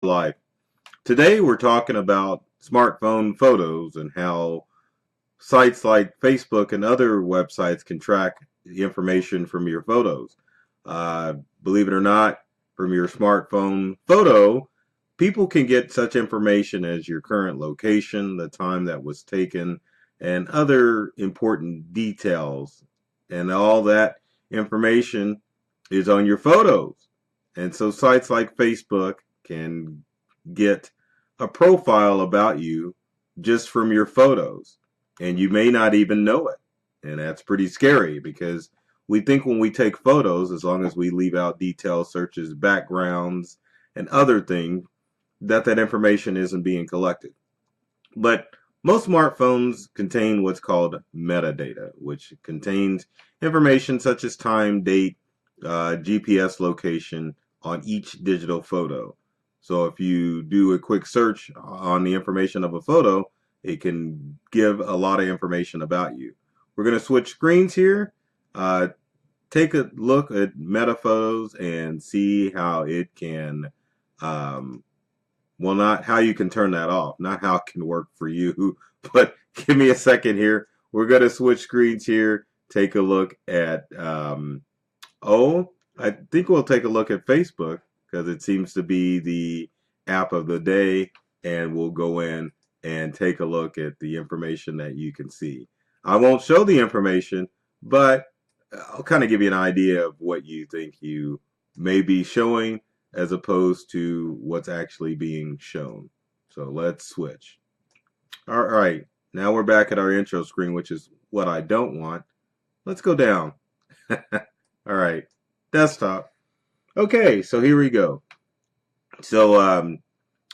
Life. Today we're talking about smartphone photos and how sites like Facebook and other websites can track the information from your photos. Uh, Believe it or not, from your smartphone photo, people can get such information as your current location, the time that was taken, and other important details. And all that information is on your photos. And so sites like Facebook can get a profile about you just from your photos. And you may not even know it. And that's pretty scary because we think when we take photos, as long as we leave out details such as backgrounds and other things, that information isn't being collected. But most smartphones contain what's called metadata, which contains information such as time, date, GPS location on each digital photo. So if you do a quick search on the information of a photo, it can give a lot of information about you. We're going to switch screens here. Uh, Take a look at meta photos and see how it can um, well, not how you can turn that off, not how it can work for you, but give me a second here. We're going to switch screens here, take a look at, I think we'll take a look at Facebook because it seems to be the app of the day, and we'll go in and take a look at the information that you can see. I won't show the information, but I'll kind of give you an idea of what you think you may be showing as opposed to what's actually being shown. So let's switch. All right, now we're back at our intro screen, which is what I don't want. Let's go down. All right, desktop. Okay, so here we go. So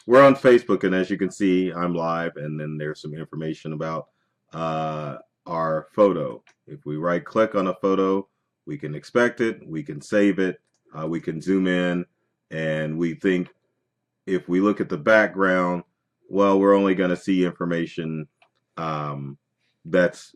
we're on Facebook, and as you can see, I'm live, and then there's some information about our photo. If we right click on a photo, we can expect it, we can save it, we can zoom in, and we think if we look at the background, well, we're only going to see information that's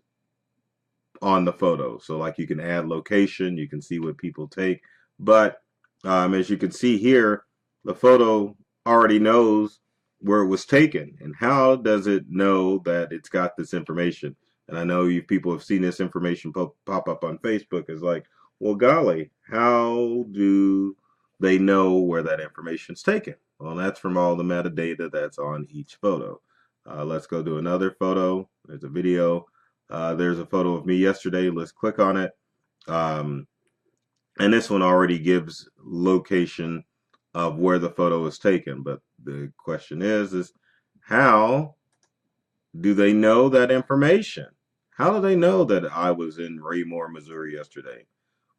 on the photo. So like you can add location, you can see what people take, but as you can see here, the photo already knows where it was taken. And how does it know that it's got this information? And I know you people have seen this information pop up on Facebook. It's like, well, golly, how do they know where that information's taken? Well, that's from all the metadata that's on each photo. Let's go to another photo. There's a video. There's a photo of me yesterday. Let's click on it. And this one already gives location of where the photo is taken. But the question is how do they know that information? How do they know that I was in Raymore, Missouri yesterday?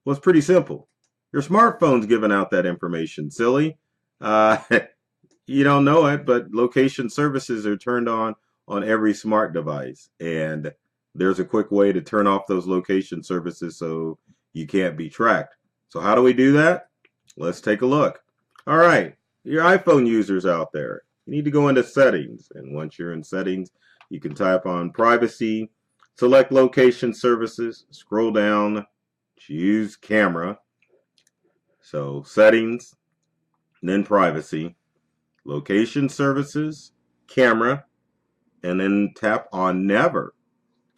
Well, it's pretty simple. Your smartphone's giving out that information, silly. Uh, you don't know it, but location services are turned on every smart device. And there's a quick way to turn off those location services so you can't be tracked. So how do we do that? Let's take a look. All right, your iPhone users out there, you need to go into settings. And once you're in settings, you can type on privacy, select location services, scroll down, choose camera. So settings, then privacy, location services, camera, and then tap on never.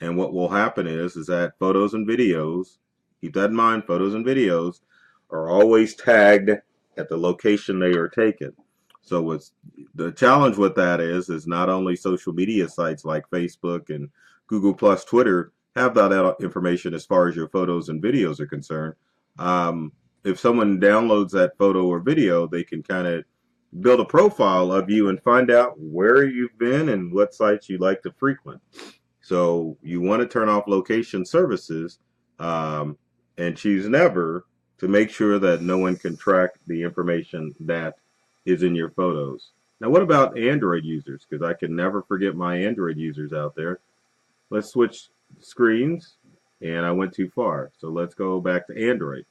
And what will happen is that photos and videos, keep that in mind, photos and videos are always tagged at the location they are taken. So what's the challenge with that is not only social media sites like Facebook and Google Plus, Twitter have that information as far as your photos and videos are concerned. If someone downloads that photo or video, they can kind of build a profile of you and find out where you've been and what sites you like to frequent. So you want to turn off location services and choose never to make sure that no one can track the information that is in your photos. Now, what about Android users? Because I can never forget my Android users out there. Let's switch screens, and I went too far. So let's go back to Android.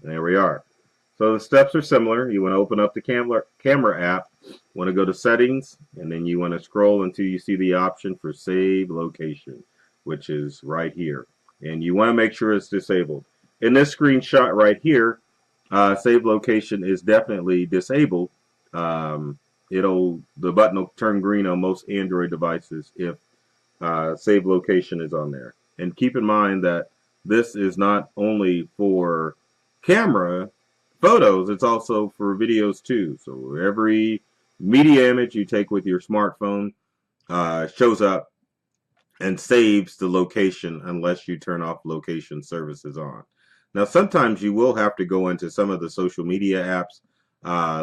And there we are. So the steps are similar. You want to open up the camera app, want to go to settings, and then you want to scroll until you see the option for save location, which is right here. And you want to make sure it's disabled. In this screenshot right here, save location is definitely disabled. the button will turn green on most Android devices if save location is on there. And keep in mind that this is not only for camera photos, it's also for videos too. So every media image you take with your smartphone shows up and saves the location unless you turn off location services on. Now, sometimes you will have to go into some of the social media apps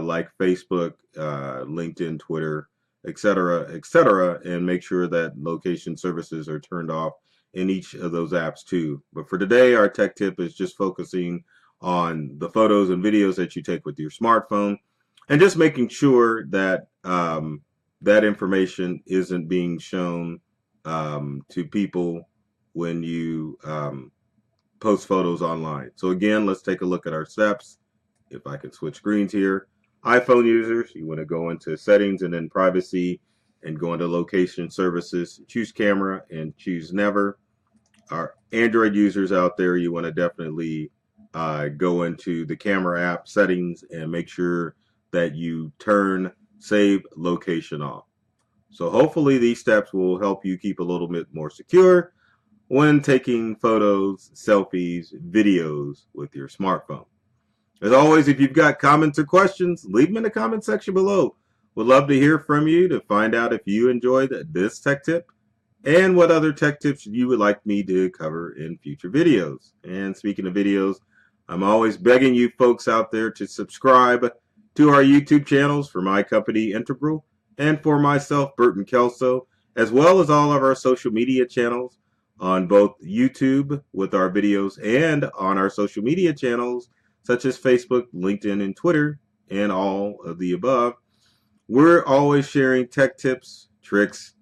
like Facebook, LinkedIn, Twitter, etc., and make sure that location services are turned off in each of those apps too. But for today, our tech tip is just focusing on the photos and videos that you take with your smartphone and just making sure that that information isn't being shown to people when you post photos online. So again, let's take a look at our steps. If I can switch screens here. iPhone users, you want to go into settings and then privacy and go into location services, choose camera and choose never. Our Android users out there, you want to definitely go into the camera app settings and make sure that you turn save location off. So hopefully these steps will help you keep a little bit more secure when taking photos, selfies, videos with your smartphone. As always, if you've got comments or questions, leave them in the comment section below. We'd love to hear from you to find out if you enjoyed this tech tip and what other tech tips you would like me to cover in future videos. And speaking of videos, I'm always begging you folks out there to subscribe to our YouTube channels for my company Integral and for myself, Burton Kelso, as well as all of our social media channels on both YouTube with our videos and on our social media channels such as Facebook, LinkedIn, and Twitter, and all of the above. We're always sharing tech tips, tricks,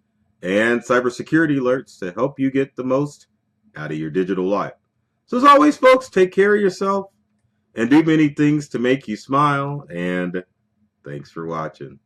and cybersecurity alerts to help you get the most out of your digital life. So as always, folks, take care of yourself and do many things to make you smile, and thanks for watching.